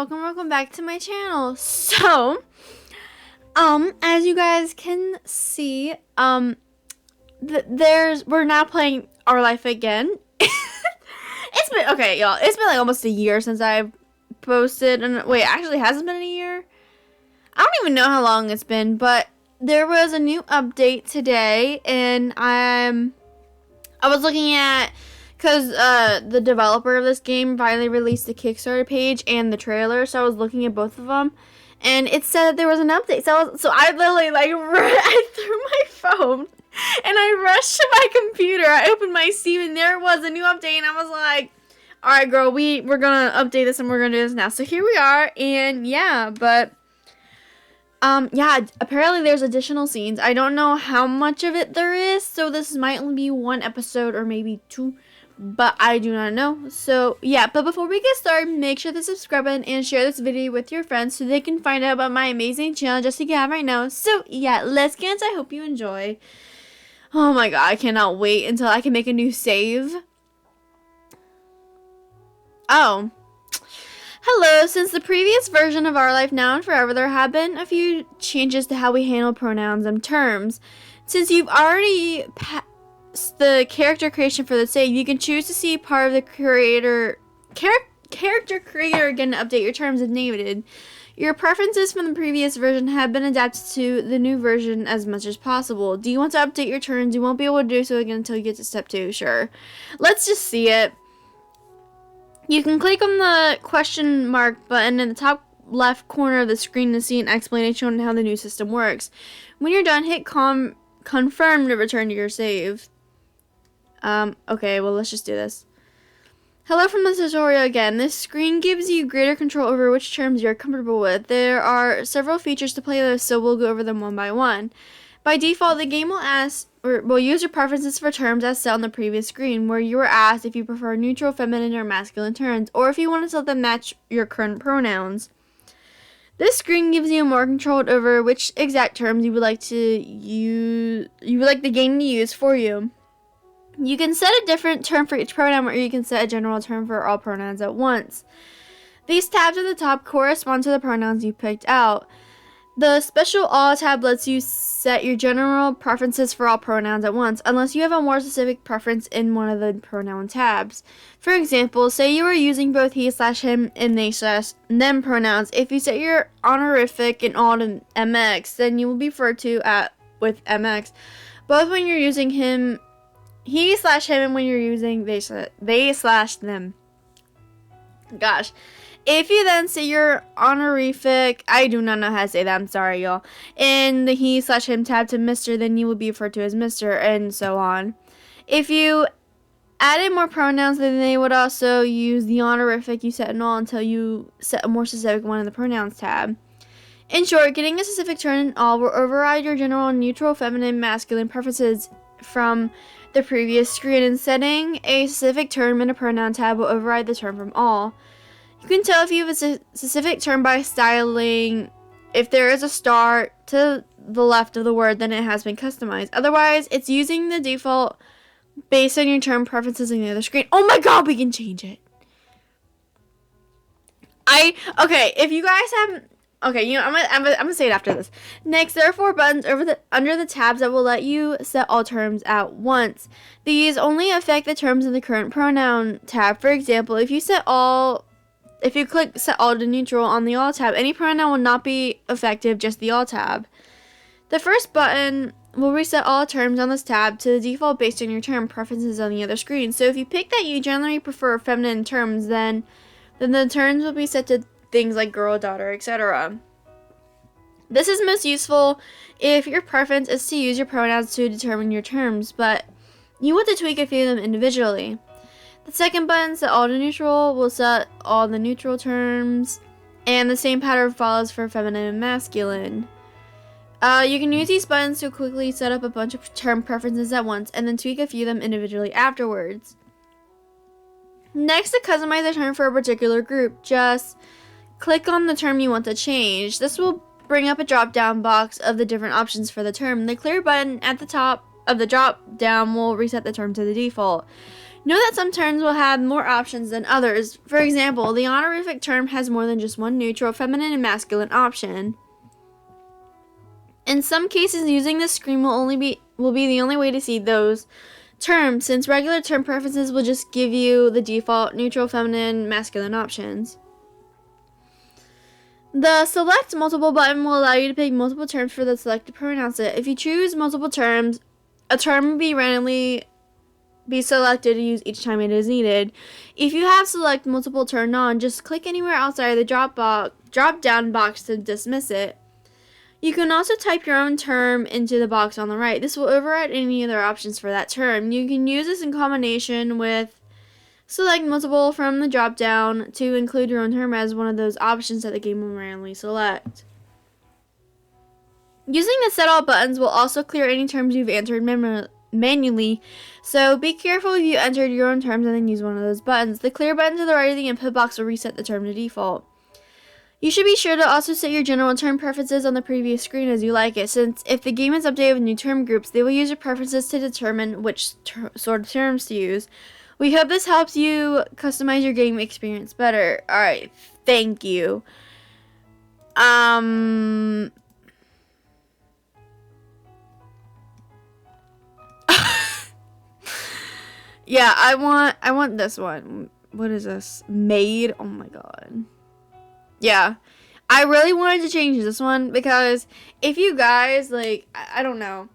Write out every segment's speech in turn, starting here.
welcome back to my channel. So, as you guys can see, we're now playing Our Life again. It's been, okay, y'all, it's been like almost a year since I've posted, and wait, actually, hasn't been a year? I don't even know how long it's been, but there was a new update today, and I was looking at, because the developer of this game finally released the Kickstarter page and the trailer, so I was looking at both of them, and it said there was an update. So I literally I threw my phone and I rushed to my computer. I opened my Steam and there was a new update, and I was like, all right, girl, we're gonna update this and we're gonna do this now. So here we are, and yeah, but yeah, apparently there's additional scenes. I don't know how much of it there is, so this might only be one episode or maybe two, but I do not know. So yeah, but before we get started, make sure to subscribe button and share this video with your friends so they can find out about my amazing channel just like you have right now. So yeah, let's get into. I hope you enjoy. Oh my god, I cannot wait until I can make a new save. Oh. Hello, since the previous version of Our Life Now and Forever, there have been a few changes to how we handle pronouns and terms. Since you've already passed the character creation for the save, you can choose to see part of the character creator again to update your terms if needed. Your preferences from the previous version have been adapted to the new version as much as possible. Do you want to update your terms? You won't be able to do so again until you get to step 2. Sure. Let's just see it. You can click on the question mark button in the top left corner of the screen to see an explanation on how the new system works. When you're done, hit confirm to return to your save. Okay, well, let's just do this. Hello from the tutorial again. This screen gives you greater control over which terms you're comfortable with. There are several features to play with, so we'll go over them one by one. By default, the game will use your preferences for terms as set on the previous screen, where you were asked if you prefer neutral, feminine, or masculine terms, or if you want to let them match your current pronouns. This screen gives you more control over which exact terms you would like the game to use for you. You can set a different term for each pronoun, or you can set a general term for all pronouns at once. These tabs at the top correspond to the pronouns you picked out. The special All tab lets you set your general preferences for all pronouns at once, unless you have a more specific preference in one of the pronoun tabs. For example, say you are using both he/him and they/them pronouns. If you set your honorific in all to mx, then you will be referred to with mx, both when you're using he/him and when you're using they/them. Gosh. If you then say your honorific, I do not know how to say that, I'm sorry, y'all, in the he/him tab to Mr., then you will be referred to as Mr., and so on. If you added more pronouns, then they would also use the honorific you set in all until you set a more specific one in the pronouns tab. In short, getting a specific term in all will override your general neutral, feminine, masculine preferences from the previous screen, and setting a specific term in a pronoun tab will override the term from all. You can tell if you have a specific term by styling. If there is a star to the left of the word, then it has been customized. Otherwise, it's using the default based on your term preferences in the other screen. Oh my god, we can change it. Okay, if you guys haven't, okay, you know, I'm gonna say it after this. Next, there are 4 buttons under the tabs that will let you set all terms at once. These only affect the terms in the current pronoun tab. For example, if you click set all to neutral on the all tab, any pronoun will not be effective, just the all tab. The first button will reset all terms on this tab to the default based on your term preferences on the other screen. So if you pick that you generally prefer feminine terms, then the terms will be set to things like girl, daughter, etc. This is most useful if your preference is to use your pronouns to determine your terms, but you want to tweak a few of them individually. The second button, set all to neutral, will set all the neutral terms, and the same pattern follows for feminine and masculine. You can use these buttons to quickly set up a bunch of term preferences at once, and then tweak a few of them individually afterwards. Next, to customize a term for a particular group, just click on the term you want to change. This will bring up a drop-down box of the different options for the term. The clear button at the top of the drop-down will reset the term to the default. Know that some terms will have more options than others. For example, the honorific term has more than just one neutral, feminine, and masculine option. In some cases, using this screen will be the only way to see those terms, since regular term preferences will just give you the default neutral, feminine, masculine options. The select multiple button will allow you to pick multiple terms for the selected pronoun set. If you choose multiple terms, a term will be randomly selected to use each time it is needed. If you have select multiple turned on, just click anywhere outside of the drop down box to dismiss it. You can also type your own term into the box on the right. This will override any other options for that term. You can use this in combination with select multiple from the drop down to include your own term as one of those options that the game will randomly select. Using the set all buttons will also clear any terms you've entered manually, so be careful if you entered your own terms and then use one of those buttons. The clear button to the right of the input box will reset the term to default. You should be sure to also set your general term preferences on the previous screen as you like it, since if the game is updated with new term groups, they will use your preferences to determine which sort of terms to use. We hope this helps you customize your game experience better. Alright, thank you. Yeah, I want this one. What is this? Made? Oh my god. Yeah. I really wanted to change this one because if you guys, like, I don't know.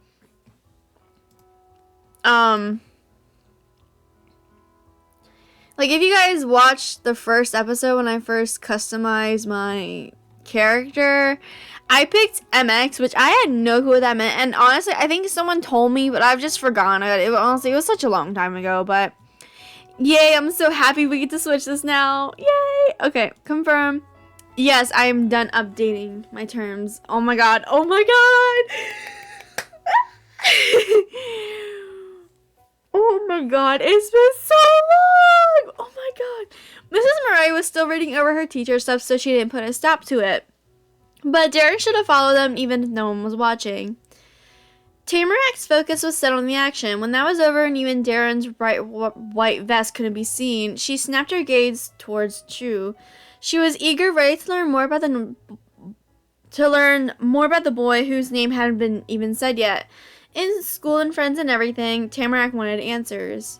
Like, if you guys watched the first episode when I first customized my character, I picked MX, which I had no clue what that meant. And honestly, I think someone told me, but I've just forgotten it. Honestly, it was such a long time ago, but yay, I'm so happy we get to switch this now. Yay! Okay, confirm. Yes, I am done updating my terms. Oh my god. Oh my god. Oh my god. It's been so long. Oh my god. Mrs. Murray was still reading over her teacher stuff, so she didn't put a stop to it. But Darren should have followed them even if no one was watching. Tamarac's focus was set on the action. When that was over and even Darren's bright white vest couldn't be seen, she snapped her gaze towards Chu. She was eager, ready to learn more about the boy whose name hadn't been even said yet. In school and friends and everything, Tamarack wanted answers.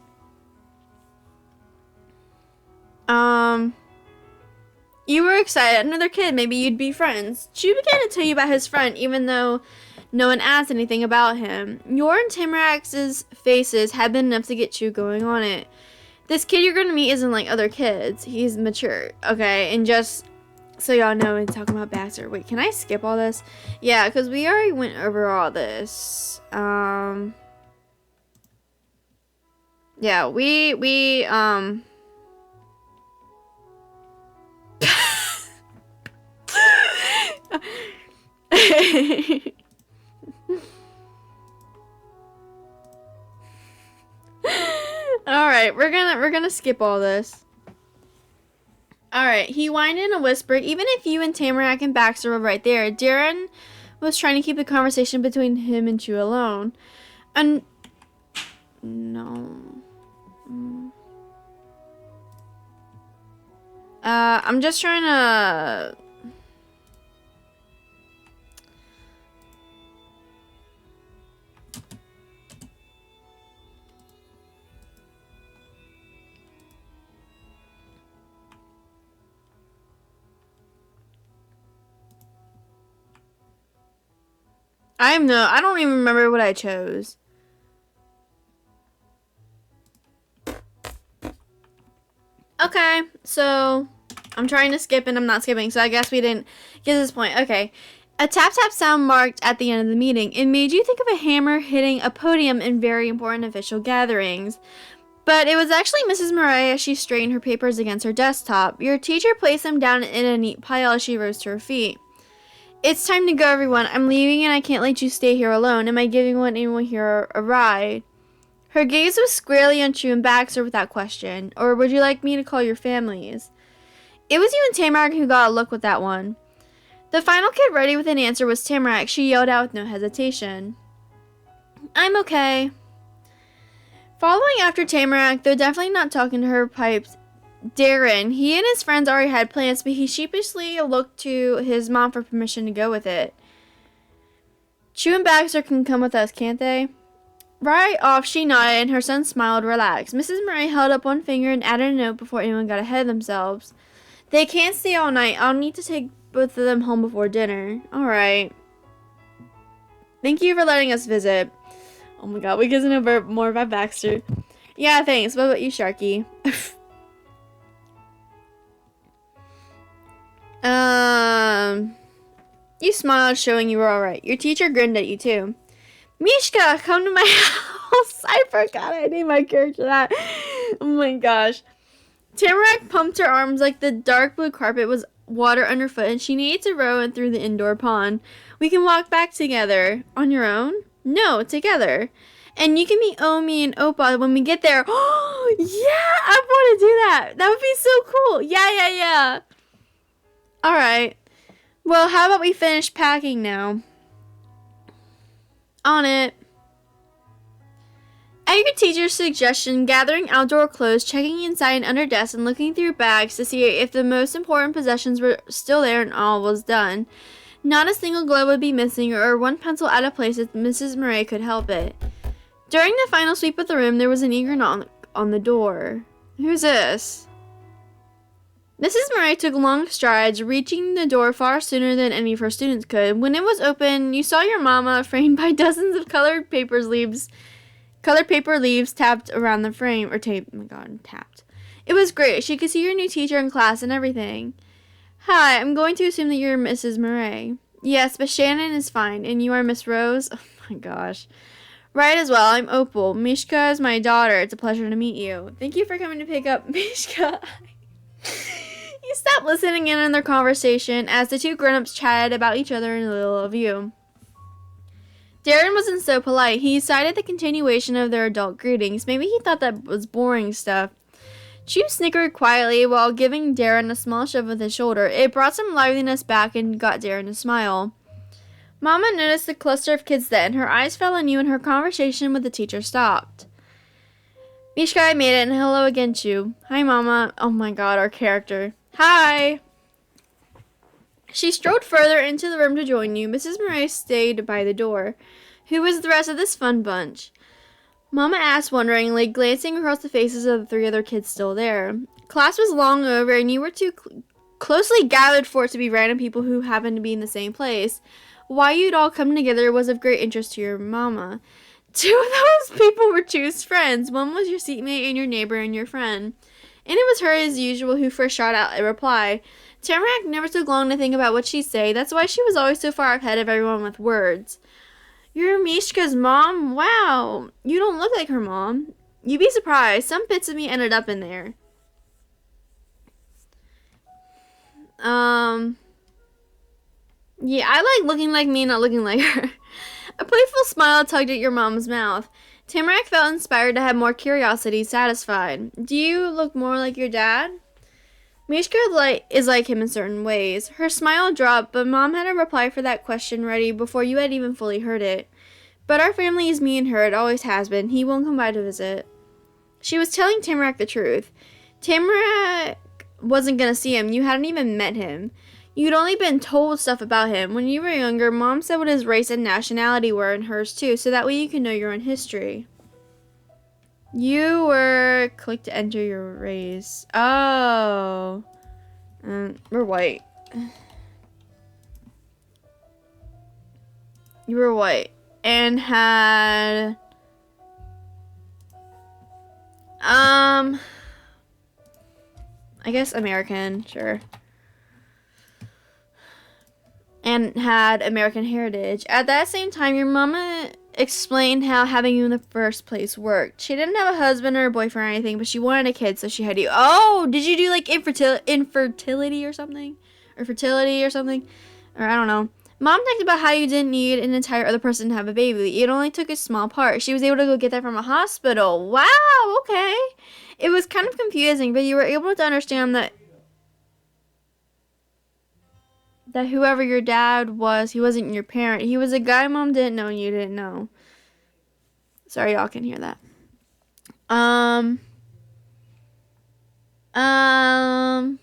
You were excited. Another kid. Maybe you'd be friends. Chu began to tell you about his friend, even though no one asked anything about him. Your and Tamarack's faces had been enough to get Chu going on it. This kid you're going to meet isn't like other kids. He's mature. Okay, and just so y'all know, and talking about Baxter. Wait, can I skip all this? Yeah, because we already went over all this. Yeah, we Alright, we're gonna skip all this. Alright, he whined in a whisper. Even if you and Tamarack and Baxter were right there, Darren was trying to keep the conversation between him and Chu alone. And no. I'm just trying to I don't even remember what I chose. Okay, so I'm trying to skip and I'm not skipping, so I guess we didn't get to this point. Okay. A tap-tap sound marked at the end of the meeting. It made you think of a hammer hitting a podium in very important official gatherings. But it was actually Mrs. Murray as she straightened her papers against her desktop. Your teacher placed them down in a neat pile as she rose to her feet. It's time to go, everyone. I'm leaving and I can't let you stay here alone. Am I giving anyone here a ride? Her gaze was squarely on Chu and Baxter without question. Or would you like me to call your families? It was you and Tamarack who got a look with that one. The final kid ready with an answer was Tamarack. She yelled out with no hesitation. I'm okay. Following after Tamarack, though definitely not talking to her, piped Darren. He and his friends already had plans, but he sheepishly looked to his mom for permission to go with it. Chu and Baxter can come with us, can't they? Right off, she nodded, and her son smiled, relaxed. Mrs. Murray held up one finger and added a note before anyone got ahead of themselves. They can't stay all night. I'll need to take both of them home before dinner. All right. Thank you for letting us visit. Oh my god, we get to know more about Baxter. Yeah, thanks. What about you, Sharky? You smiled, showing you were alright. Your teacher grinned at you, too. Mishka, come to my house. I forgot I named my character that. Oh my gosh. Tamarack pumped her arms like the dark blue carpet was water underfoot, and she needed to row in through the indoor pond. We can walk back together. On your own? No, together. And you can meet Omi and Opa when we get there. Oh, yeah, I want to do that. That would be so cool. Yeah. All right. Well, how about we finish packing now? On it. At your teacher's suggestion, gathering outdoor clothes, checking inside and under desks, and looking through bags to see if the most important possessions were still there and all was done. Not a single glove would be missing or one pencil out of place if Mrs. Murray could help it. During the final sweep of the room, there was an eager knock on the door. Who's this? Mrs. Murray took long strides, reaching the door far sooner than any of her students could. When it was open, you saw your mama, framed by dozens of colored paper leaves tapped around the frame, or tape. Oh my god, tapped. It was great. She could see your new teacher in class and everything. Hi, I'm going to assume that you're Mrs. Murray. Yes, but Shannon is fine, and you are Miss Rose? Oh my gosh. Right as well, I'm Opal. Mishka is my daughter. It's a pleasure to meet you. Thank you for coming to pick up Mishka. You stopped listening in on their conversation as the two grown-ups chatted about each other in little of you. Darren wasn't so polite. He cited the continuation of their adult greetings. Maybe he thought that was boring stuff. Chu snickered quietly while giving Darren a small shove with his shoulder. It brought some liveliness back and got Darren to smile. Mama noticed the cluster of kids then. Her eyes fell on you and her conversation with the teacher stopped. Mishka made it, and hello again, Chu. Hi, Mama. Oh my god, our character. Hi! She strode further into the room to join you. Mrs. Murray stayed by the door. Who was the rest of this fun bunch? Mama asked wonderingly, glancing across the faces of the three other kids still there. Class was long over, and you were too closely gathered for it to be random people who happened to be in the same place. Why you'd all come together was of great interest to your mama. Two of those people were Chu's friends. One was your seatmate and your neighbor and your friend. And it was her, as usual, who first shot out a reply. Tamarack never took long to think about what she'd say. That's why she was always so far ahead of everyone with words. You're Mishka's mom? Wow. You don't look like her mom. You'd be surprised. Some bits of me ended up in there. Yeah, I like looking like me, not looking like her. A playful smile tugged at your mom's mouth. Tamarack felt inspired to have more curiosity satisfied. Do you look more like your dad? Mishka is like him in certain ways. Her smile dropped, but Mom had a reply for that question ready before you had even fully heard it. But our family is me and her. It always has been. He won't come by to visit. She was telling Tamarack the truth. Tamarack wasn't going to see him. You hadn't even met him. You'd only been told stuff about him. When you were younger, Mom said what his race and nationality were, and hers too, so that way you could know your own history. You were... Click to enter your race. Oh. We're white. You were white. And had... I guess American, sure. And had American heritage. At that same time, your mama explained how having you in the first place worked. She didn't have a husband or a boyfriend or anything, but she wanted a kid, so she had you. Oh, did you do like infertility or something? Or fertility or something? Or I don't know. Mom talked about how you didn't need an entire other person to have a baby. It only took a small part. She was able to go get that from a hospital. Wow, okay. It was kind of confusing, but you were able to understand that whoever your dad was, he wasn't your parent. He was a guy Mom didn't know and you didn't know. Sorry, y'all can hear that. Um, um,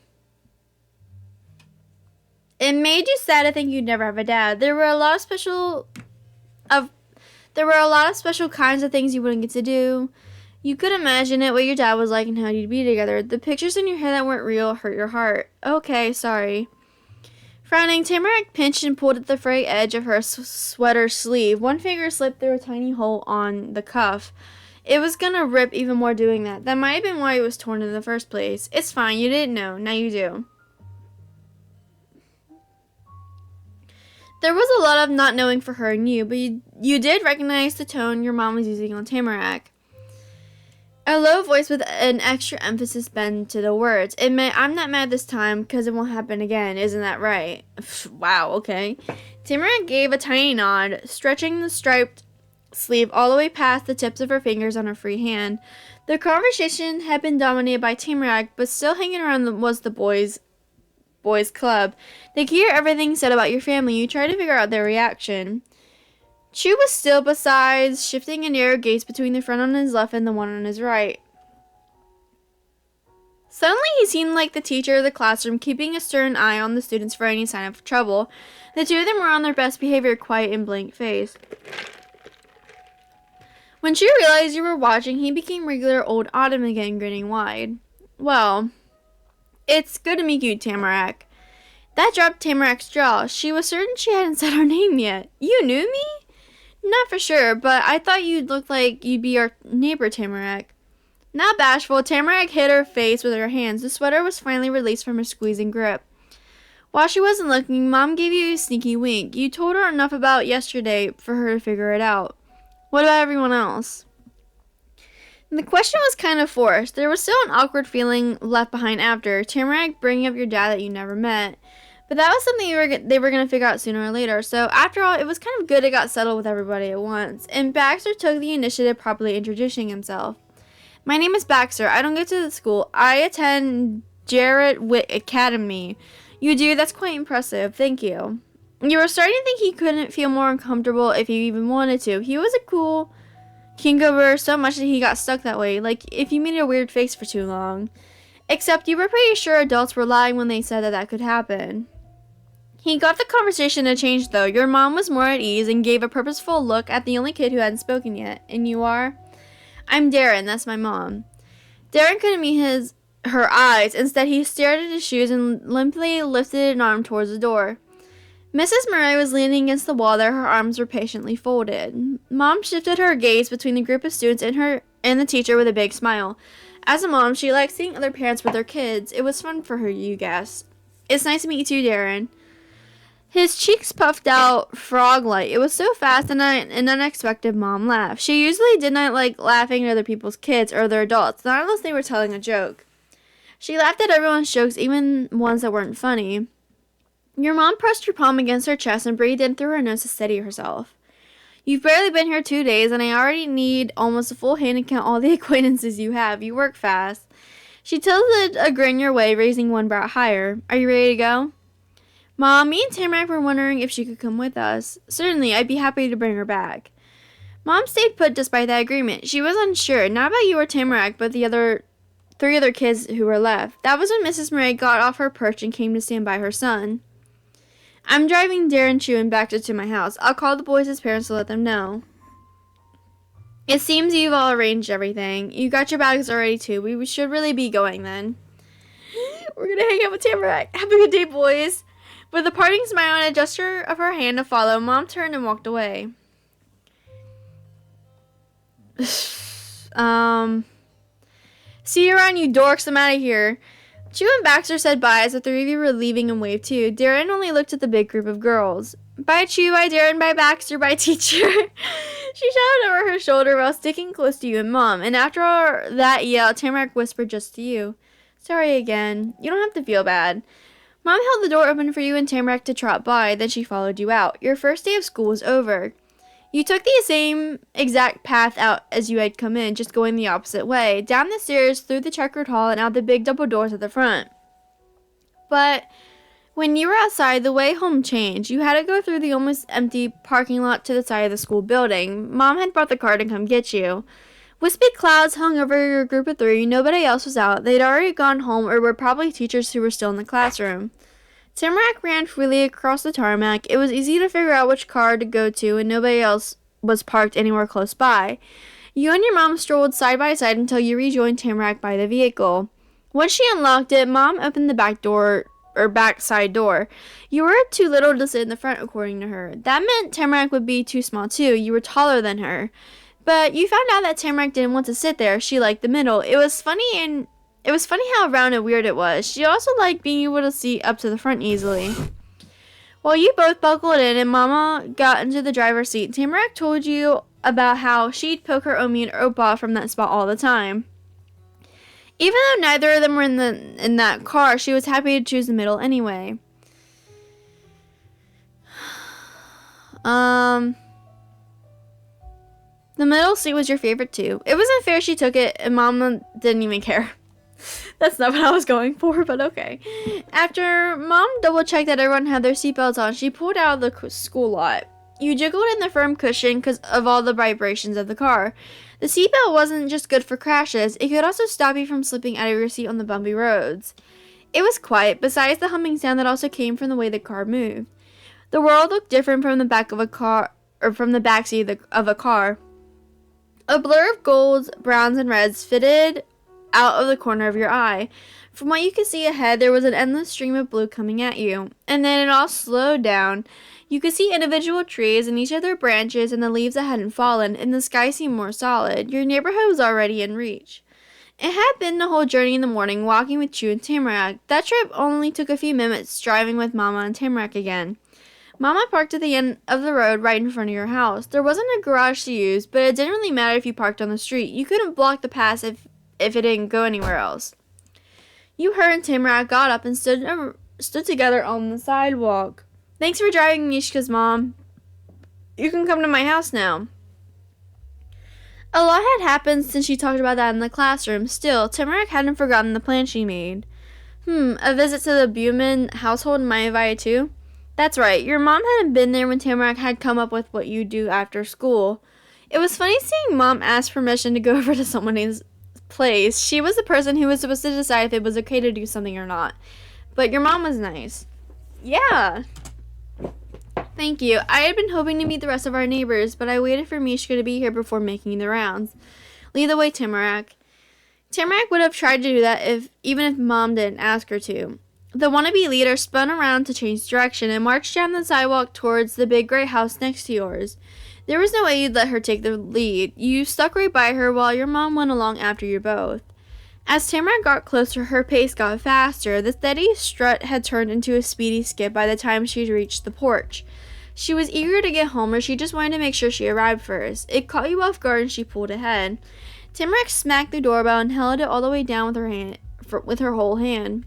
it made you sad to think you'd never have a dad. There were a lot of special kinds of things you wouldn't get to do. You could imagine it, what your dad was like and how you'd be together. The pictures in your head that weren't real hurt your heart. Okay, sorry. Frowning, Tamarack pinched and pulled at the frayed edge of her sweater sleeve. One finger slipped through a tiny hole on the cuff. It was gonna rip even more doing that. That might have been why it was torn in the first place. It's fine, you didn't know. Now you do. There was a lot of not knowing for her and you, but you did recognize the tone your mom was using on Tamarack. A low voice with an extra emphasis bent to the words. It meant, I'm not mad this time because it won't happen again. Isn't that right? Wow, okay. Tamarack gave a tiny nod, stretching the striped sleeve all the way past the tips of her fingers on her free hand. The conversation had been dominated by Tamarack, but still hanging around was the boys' club. They could hear everything said about your family. You tried to figure out their reaction. Chu was still besides, shifting a narrow gaze between the friend on his left and the one on his right. Suddenly he seemed like the teacher of the classroom, keeping a stern eye on the students for any sign of trouble. The two of them were on their best behavior, quiet and blank faced. When Chu realized you were watching, he became regular old Autumn again, grinning wide. Well, it's good to meet you, Tamarack. That dropped Tamarack's jaw. She was certain she hadn't said her name yet. You knew me? Not for sure, but I thought you'd look like you'd be our neighbor, Tamarack. Not bashful, Tamarack hid her face with her hands. The sweater was finally released from her squeezing grip. While she wasn't looking, Mom gave you a sneaky wink. You told her enough about yesterday for her to figure it out. What about everyone else? The question was kind of forced. There was still an awkward feeling left behind after. Tamarack bringing up your dad that you never met. But that was something they were going to figure out sooner or later. So after all, it was kind of good it got settled with everybody at once. And Baxter took the initiative, properly introducing himself. My name is Baxter. I don't go to the school. I attend Jarrett Witt Academy. You do? That's quite impressive. Thank you. You were starting to think he couldn't feel more uncomfortable if he even wanted to. He was a cool kingover so much that he got stuck that way. Like if you made a weird face for too long. Except you were pretty sure adults were lying when they said that could happen. He got the conversation to change, though. Your mom was more at ease and gave a purposeful look at the only kid who hadn't spoken yet. And you are? I'm Darren. That's my mom. Darren couldn't meet her eyes. Instead, he stared at his shoes and limply lifted an arm towards the door. Mrs. Murray was leaning against the wall there. Her arms were patiently folded. Mom shifted her gaze between the group of students and the teacher with a big smile. As a mom, she liked seeing other parents with their kids. It was fun for her, you guessed. It's nice to meet you too, Darren. His cheeks puffed out frog-like. It was so fast and an unexpected Mom laugh. She usually did not like laughing at other people's kids or their adults, not unless they were telling a joke. She laughed at everyone's jokes, even ones that weren't funny. Your mom pressed her palm against her chest and breathed in through her nose to steady herself. You've barely been here 2 days, and I already need almost a full hand to count all the acquaintances you have. You work fast. She tilted a grin your way, raising one brow higher. Are you ready to go? Mom, me and Tamarack were wondering if she could come with us. Certainly, I'd be happy to bring her back. Mom stayed put despite that agreement. She was unsure, not about you or Tamarack, but the three other kids who were left. That was when Mrs. Murray got off her perch and came to stand by her son. I'm driving Darren, Chu, and Baxter to my house. I'll call the boys' parents to let them know. It seems you've all arranged everything. You got your bags already, too. We should really be going then. We're going to hang out with Tamarack. Have a good day, boys. With a parting smile and a gesture of her hand to follow, Mom turned and walked away. See you around, you dorks. I'm out of here. Chu and Baxter said bye as the three of you were leaving and waved too. Darren only looked at the big group of girls. Bye, Chu. Bye, Darren. Bye, Baxter. Bye, teacher. She shouted over her shoulder while sticking close to you and Mom. And after all that yell, Tamarack whispered just to you. Sorry again. You don't have to feel bad. Mom held the door open for you and Tamarack to trot by, then she followed you out. Your first day of school was over. You took the same exact path out as you had come in, just going the opposite way, down the stairs, through the checkered hall, and out the big double doors at the front. But when you were outside, the way home changed. You had to go through the almost empty parking lot to the side of the school building. Mom had brought the car to come get you. Wispy clouds hung over your group of three. Nobody else was out. They'd already gone home or were probably teachers who were still in the classroom. Tamarack ran freely across the tarmac. It was easy to figure out which car to go to, and nobody else was parked anywhere close by. You and your mom strolled side by side until you rejoined Tamarack by the vehicle. Once she unlocked it, Mom opened the back side door. You were too little to sit in the front, according to her. That meant Tamarack would be too small, too. You were taller than her. But you found out that Tamarack didn't want to sit there. She liked the middle. It was funny how round and weird it was. She also liked being able to see up to the front easily. While you both buckled in and Mama got into the driver's seat, Tamarack told you about how she'd poke her Omi and Opa from that spot all the time. Even though neither of them were in that car, she was happy to choose the middle anyway. The middle seat was your favorite too. It wasn't fair she took it and Mama didn't even care. That's not what I was going for, but okay. After Mom double-checked that everyone had their seatbelts on, she pulled out of the school lot. You jiggled in the firm cushion because of all the vibrations of the car. The seatbelt wasn't just good for crashes, it could also stop you from slipping out of your seat on the bumpy roads. It was quiet, besides the humming sound that also came from the way the car moved. The world looked different from the back of a car, or from the backseat of a car. A blur of golds, browns, and reds fitted out of the corner of your eye. From what you could see ahead, there was an endless stream of blue coming at you. And then it all slowed down. You could see individual trees and each of their branches and the leaves that hadn't fallen, and the sky seemed more solid. Your neighborhood was already in reach. It had been the whole journey in the morning, walking with Chu and Tamarack. That trip only took a few minutes, driving with Mama and Tamarack again. Mama parked at the end of the road right in front of your house. There wasn't a garage to use, but it didn't really matter if you parked on the street. You couldn't block the pass if it didn't go anywhere else. You, her, and Tamarack got up and stood together on the sidewalk. Thanks for driving Mishka's mom. You can come to my house now. A lot had happened since she talked about that in the classroom. Still, Tamarack hadn't forgotten the plan she made. A visit to the 𝐕𝐢𝐬𝐿 household in 𝐈𝐧𝐼 too? That's right, your mom hadn't been there when Tamarack had come up with what you do after school. It was funny seeing Mom ask permission to go over to someone's place. She was the person who was supposed to decide if it was okay to do something or not. But your mom was nice. Yeah. Thank you. I had been hoping to meet the rest of our neighbors, but I waited for Mishka to be here before making the rounds. Lead the way, Tamarack. Tamarack would have tried to do that even if Mom didn't ask her to. The wannabe leader spun around to change direction and marched down the sidewalk towards the big gray house next to yours. There was no way you'd let her take the lead. You stuck right by her while your mom went along after you both. As Tamarack got closer, her pace got faster. The steady strut had turned into a speedy skip by the time she reached the porch. She was eager to get home, or she just wanted to make sure she arrived first. It caught you off guard and she pulled ahead. Tamarack smacked the doorbell and held it all the way down with her whole hand.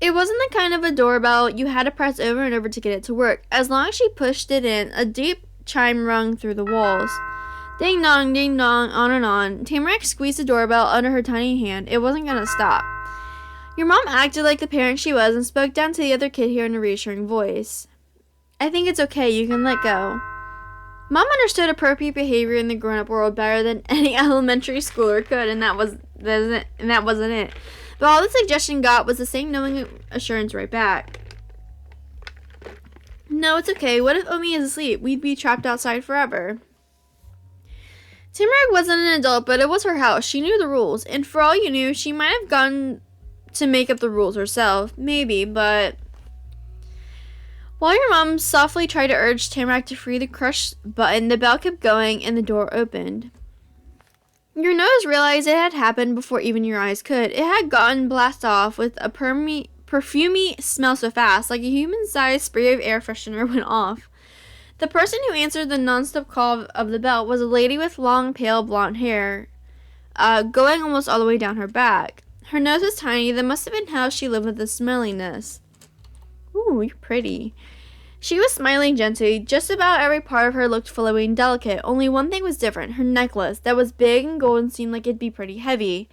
It wasn't the kind of a doorbell you had to press over and over to get it to work. As long as she pushed it in, a deep chime rung through the walls. Ding dong, on and on. Tamarack squeezed the doorbell under her tiny hand. It wasn't going to stop. Your mom acted like the parent she was and spoke down to the other kid here in a reassuring voice. I think it's okay. You can let go. Mom understood appropriate behavior in the grown-up world better than any elementary schooler could, and that wasn't it. But all the suggestion got was the same knowing assurance right back. No, it's okay. What if Omi is asleep? We'd be trapped outside forever. Tamarack wasn't an adult, but it was her house. She knew the rules, and for all you knew, she might have gone to make up the rules herself. Maybe, but... While your mom softly tried to urge Tamarack to free the crushed button, the bell kept going and the door opened. Your nose realized it had happened before even your eyes could. It had gotten blasted off with a perfumey smell so fast, like a human-sized spray of air freshener went off. The person who answered the non-stop call of the bell was a lady with long, pale, blonde hair, going almost all the way down her back. Her nose was tiny. That must have been how she lived with the smelliness. Ooh, you're pretty. She was smiling gently. Just about every part of her looked flowy and delicate. Only one thing was different. Her necklace, that was big and gold and seemed like it'd be pretty heavy.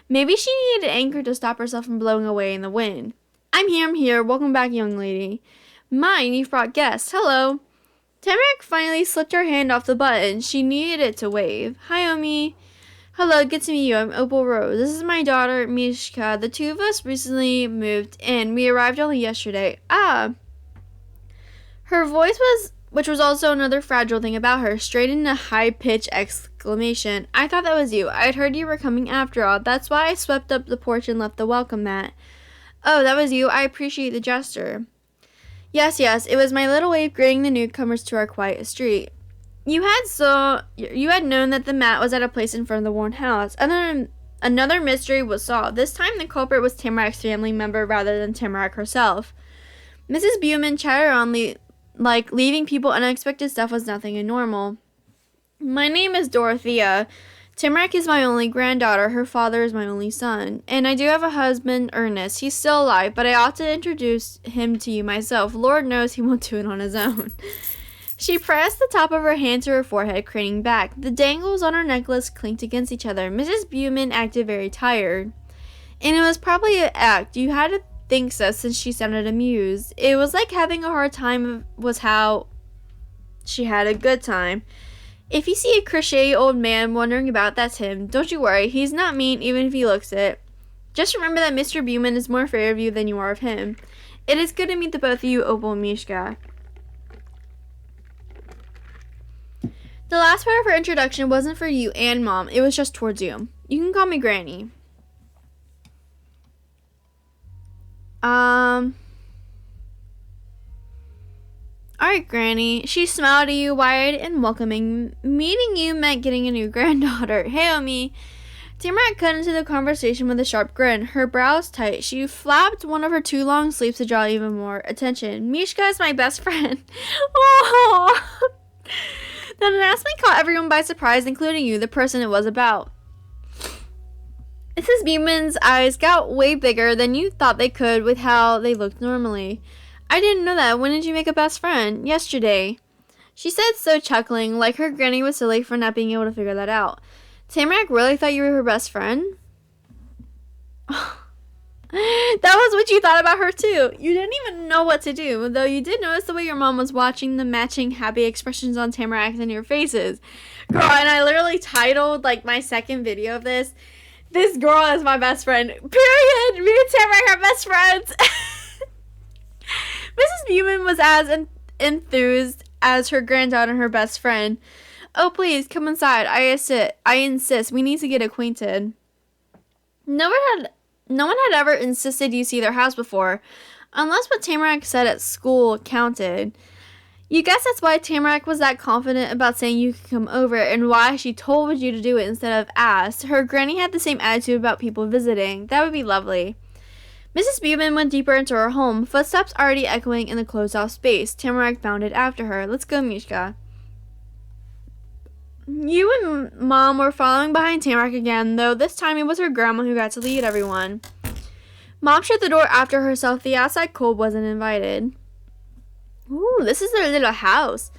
Maybe she needed an anchor to stop herself from blowing away in the wind. I'm here. Welcome back, young lady. Mine, you've brought guests. Hello. Tamarack finally slipped her hand off the button. She needed it to wave. Hi, Omi. Hello, good to meet you. I'm Opal Rose. This is my daughter, Mishka. The two of us recently moved in. We arrived only yesterday. Ah. Her voice which was also another fragile thing about her, straight in a high-pitched exclamation. I thought that was you. I'd heard you were coming after all. That's why I swept up the porch and left the welcome mat. Oh, that was you? I appreciate the gesture. Yes, it was my little way of greeting the newcomers to our quiet street. You had known that the mat was at a place in front of the worn house. Another mystery was solved. This time the culprit was Tamarack's family member rather than Tamarack herself. Mrs. 𝐕𝐤𝐬𝐿 chattered on like leaving people unexpected stuff was nothing abnormal. My name is Dorothea. Tamarack is my only granddaughter. Her father is my only son. And I do have a husband, Ernest. He's still alive, but I ought to introduce him to you myself. Lord knows he won't do it on his own. She pressed the top of her hand to her forehead, craning back. The dangles on her necklace clinked against each other. Mrs. 𝐕𝐤𝐬𝐿 acted very tired. And it was probably an act. You had to think so, since she sounded amused. It was like having a hard time was how she had a good time. If you see a crochet old man wandering about, that's him. Don't you worry. He's not mean, even if he looks it. Just remember that Mr. 𝐕𝐤𝐬𝐿 is more afraid of you than you are of him. It is good to meet the both of you, Opal and Mishka. The last part of her introduction wasn't for you and Mom. It was just towards you. You can call me Granny. Alright, Granny. She smiled at you, wide and welcoming. Meeting you meant getting a new granddaughter. Hey, Omi. Tamarack cut into the conversation with a sharp grin. Her brows tight. She flapped one of her two long sleeves to draw even more attention. Mishka is my best friend. Oh. That announcement caught everyone by surprise, including you, the person it was about. Mrs. 𝐕𝐤𝐬𝐿's eyes got way bigger than you thought they could with how they looked normally. I didn't know that. When did you make a best friend? Yesterday. She said so, chuckling, like her granny was silly for not being able to figure that out. Tamarack really thought you were her best friend? That was what you thought about her, too. You didn't even know what to do, though you did notice the way your mom was watching the matching happy expressions on Tamarack's and your faces. Girl, and I literally titled, like, my second video of this girl is my best friend. Period! Me and Tamarack are best friends! Mrs. 𝐕𝐤𝐬𝐿 was as enthused as her granddaughter and her best friend. Oh, please, come inside. I insist. We need to get acquainted. No one had ever insisted you see their house before, unless what Tamarack said at school counted. You guess that's why Tamarack was that confident about saying you could come over, and why she told you to do it instead of asked. Her granny had the same attitude about people visiting. That would be lovely. Mrs. 𝐕𝐤𝐬𝐿 went deeper into her home, footsteps already echoing in the closed-off space. Tamarack bounded after her. Let's go, Mishka. You and Mom were following behind Tamarack again, though this time it was her grandma who got to lead everyone. Mom shut the door after herself. The outside cold wasn't invited. Ooh, this is their little house.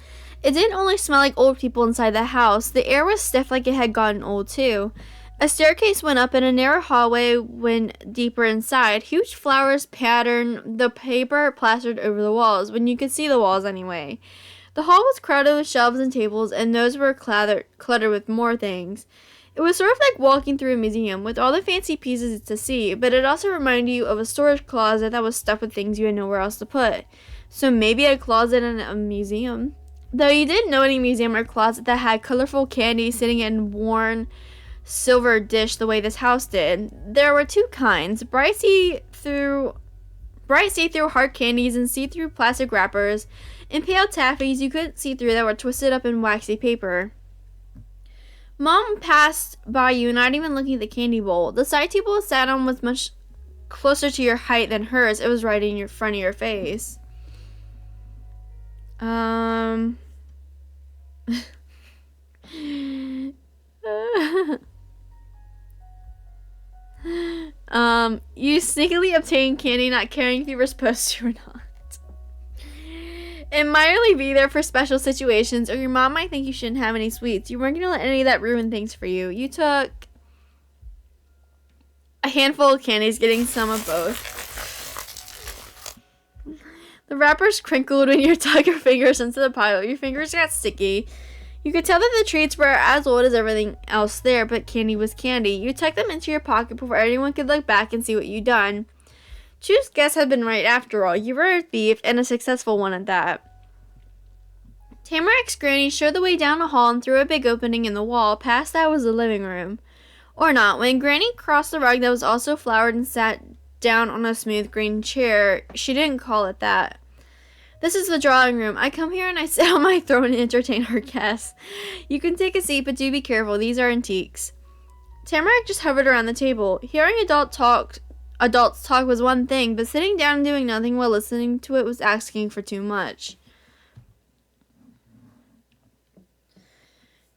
It didn't only smell like old people inside the house. The air was stiff like it had gotten old, too. A staircase went up and a narrow hallway went deeper inside. Huge flowers patterned the paper plastered over the walls, when you could see the walls anyway. The hall was crowded with shelves and tables, and those were cluttered with more things. It was sort of like walking through a museum, with all the fancy pieces to see, but it also reminded you of a storage closet that was stuffed with things you had nowhere else to put. So maybe a closet in a museum? Though you didn't know any museum or closet that had colorful candy sitting in worn silver dish the way this house did. There were two kinds, bright see-through hard candies and see-through plastic wrappers, and pale taffies you couldn't see through that were twisted up in waxy paper. Mom passed by you, not even looking at the candy bowl. The side table it sat on was much closer to your height than hers. It was right in your front of your face. You sneakily obtained candy, not caring if you were supposed to or not. It might only be there for special situations, or your mom might think you shouldn't have any sweets. You weren't going to let any of that ruin things for you. You took a handful of candies, getting some of both. The The wrappers crinkled when you tuck your fingers into the pile. Your fingers got sticky. You could tell that the treats were as old as everything else there, but candy was candy. You tucked them into your pocket before anyone could look back and see what you'd done. Chu's guess had been right after all. You were a thief, and a successful one at that. Tamarac's granny showed the way down a hall and through a big opening in the wall. Past that was the living room. Or not. When Granny crossed the rug that was also flowered and sat down on a smooth green chair, she didn't call it that. This is the drawing room. I come here and I sit on my throne and entertain our guests. You can take a seat, but do be careful. These are antiques. Tamarack just hovered around the table. Hearing adults talk was one thing, but sitting down and doing nothing while listening to it was asking for too much.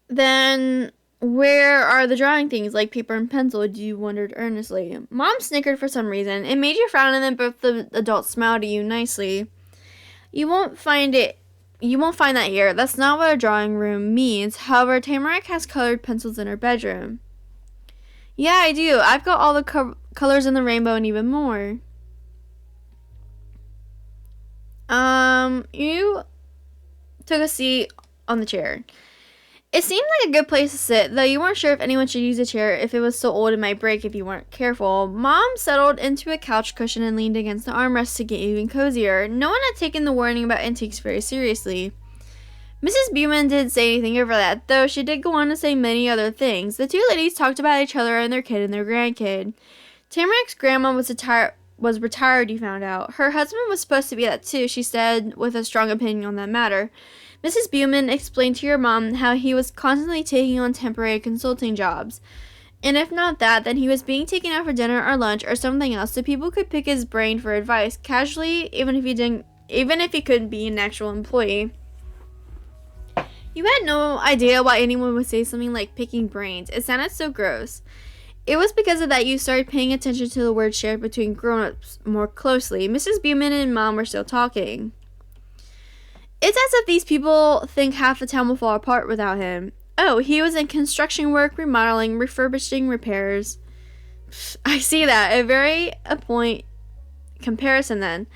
Then, where are the drawing things, like paper and pencil? You wondered earnestly. Mom snickered for some reason. It made you frown, and then both the adults smiled at you nicely. You won't find that here. That's not what a drawing room means. However, Tamarack has colored pencils in her bedroom. Yeah, I do. I've got all the colors in the rainbow and even more. You took a seat on the chair. It seemed like a good place to sit, though you weren't sure if anyone should use a chair if it was so old it might break if you weren't careful. Mom settled into a couch cushion and leaned against the armrest to get even cozier. No one had taken the warning about antiques very seriously. Mrs. BESTIES didn't say anything over that, though she did go on to say many other things. The two ladies talked about each other and their kid and their grandkid. Tamarac's grandma was retired, you found out. Her husband was supposed to be that too, she said, with a strong opinion on that matter. Mrs. BESTIES explained to your mom how he was constantly taking on temporary consulting jobs. And if not that, then he was being taken out for dinner or lunch or something else so people could pick his brain for advice, casually, even if he couldn't be an actual employee. You had no idea why anyone would say something like picking brains. It sounded so gross. It was because of that you started paying attention to the words shared between grown-ups more closely. Mrs. BESTIES and Mom were still talking. It's as if these people think half the town will fall apart without him. Oh, he was in construction work, remodeling, refurbishing, repairs. I see that. A point comparison then.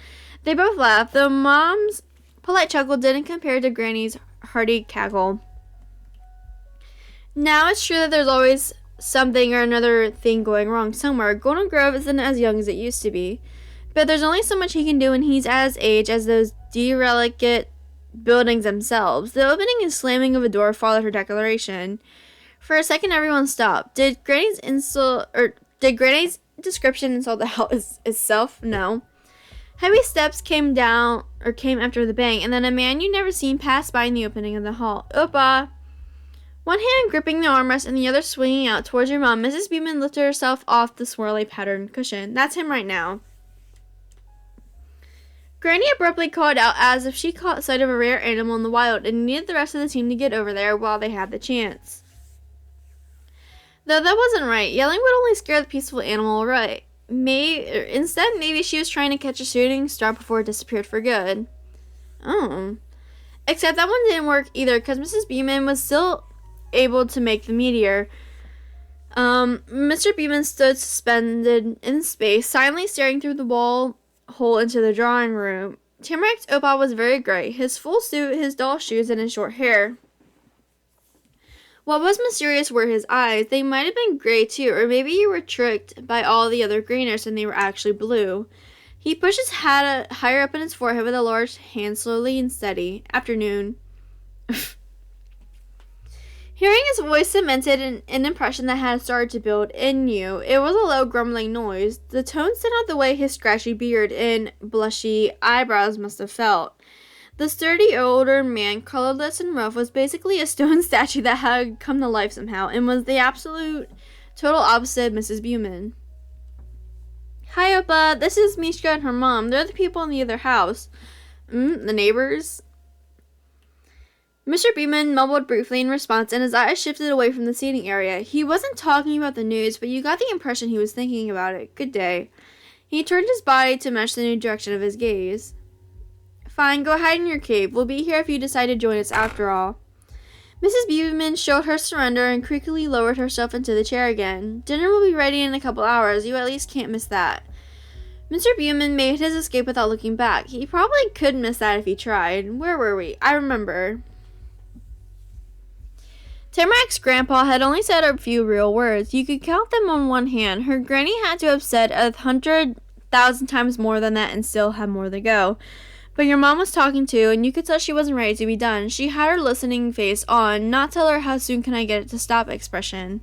They both laughed, though Mom's polite chuckle didn't compare to Granny's hearty cackle. Now it's true that there's always something or another thing going wrong somewhere. Golden Grove isn't as young as it used to be. But there's only so much he can do when he's as age as those derelict buildings themselves. The opening and slamming of a door followed her declaration. For a second, everyone stopped. Did Granny's description insult the house itself? No. Heavy steps came after the bang, and then a man you'd never seen passed by in the opening of the hall. Opa! One hand gripping the armrest and the other swinging out towards your mom, Mrs. BESTIES lifted herself off the swirly patterned cushion. That's him right now. Granny abruptly called out as if she caught sight of a rare animal in the wild and needed the rest of the team to get over there while they had the chance. Though that wasn't right. Yelling would only scare the peaceful animal right. Instead, maybe she was trying to catch a shooting star before it disappeared for good. Oh. Except that one didn't work either, because Mrs. BESTIES was still able to make the meteor. Mr. BESTIES stood suspended in space, silently staring through the wall hole into the drawing room. Tamarac's opa was very gray, his full suit, his doll shoes, and his short hair. What was mysterious were his eyes. They might have been gray too, or maybe you were tricked by all the other greeners and they were actually blue. He pushed his hat higher up in his forehead with a large hand, slowly and steady. Afternoon. Hearing his voice cemented an impression that had started to build in you. It was a low, grumbling noise. The tone stood out the way his scratchy beard and blushy eyebrows must have felt. The sturdy older man, colorless and rough, was basically a stone statue that had come to life somehow, and was the absolute, total opposite of Mrs. BESTIES. Hi, Opa. This is Mishka and her mom. They're the people in the other house. The neighbors? Mr. BESTIES mumbled briefly in response, and his eyes shifted away from the seating area. He wasn't talking about the news, but you got the impression he was thinking about it. Good day. He turned his body to match the new direction of his gaze. Fine, go hide in your cave. We'll be here if you decide to join us after all. Mrs. BESTIES showed her surrender and creakily lowered herself into the chair again. Dinner will be ready in a couple hours. You at least can't miss that. Mr. 𝐕𝐢𝐬𝐮 made his escape without looking back. He probably could miss that if he tried. Where were we? I remember. Tamarac's grandpa had only said a few real words. You could count them on one hand. Her granny had to have said 100,000 times more than that and still had more to go. But your mom was talking too, and you could tell she wasn't ready to be done. She had her listening face on, not tell her how soon can I get it to stop expression.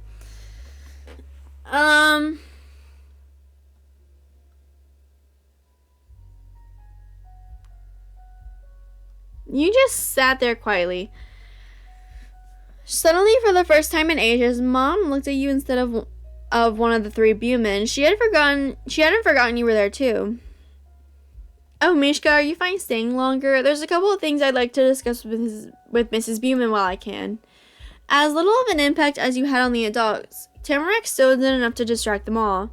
You just sat there quietly. Suddenly, for the first time in ages, Mom looked at you instead of one of the three 𝐕𝐢𝐬𝐮. She hadn't forgotten you were there too. Oh, Mishka, are you fine staying longer? There's a couple of things I'd like to discuss with Mrs. 𝐕𝐬𝐮 while I can. As little of an impact as you had on the adults, Tamarack still did enough to distract them all.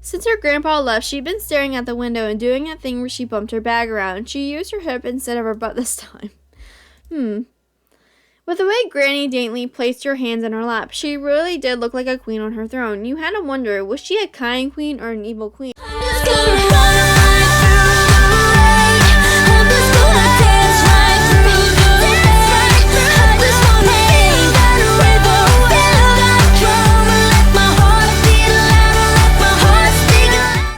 Since her grandpa left, she'd been staring at the window and doing that thing where she bumped her bag around. She used her hip instead of her butt this time. With the way Granny daintily placed her hands in her lap, she really did look like a queen on her throne. You had to wonder, was she a kind queen or an evil queen?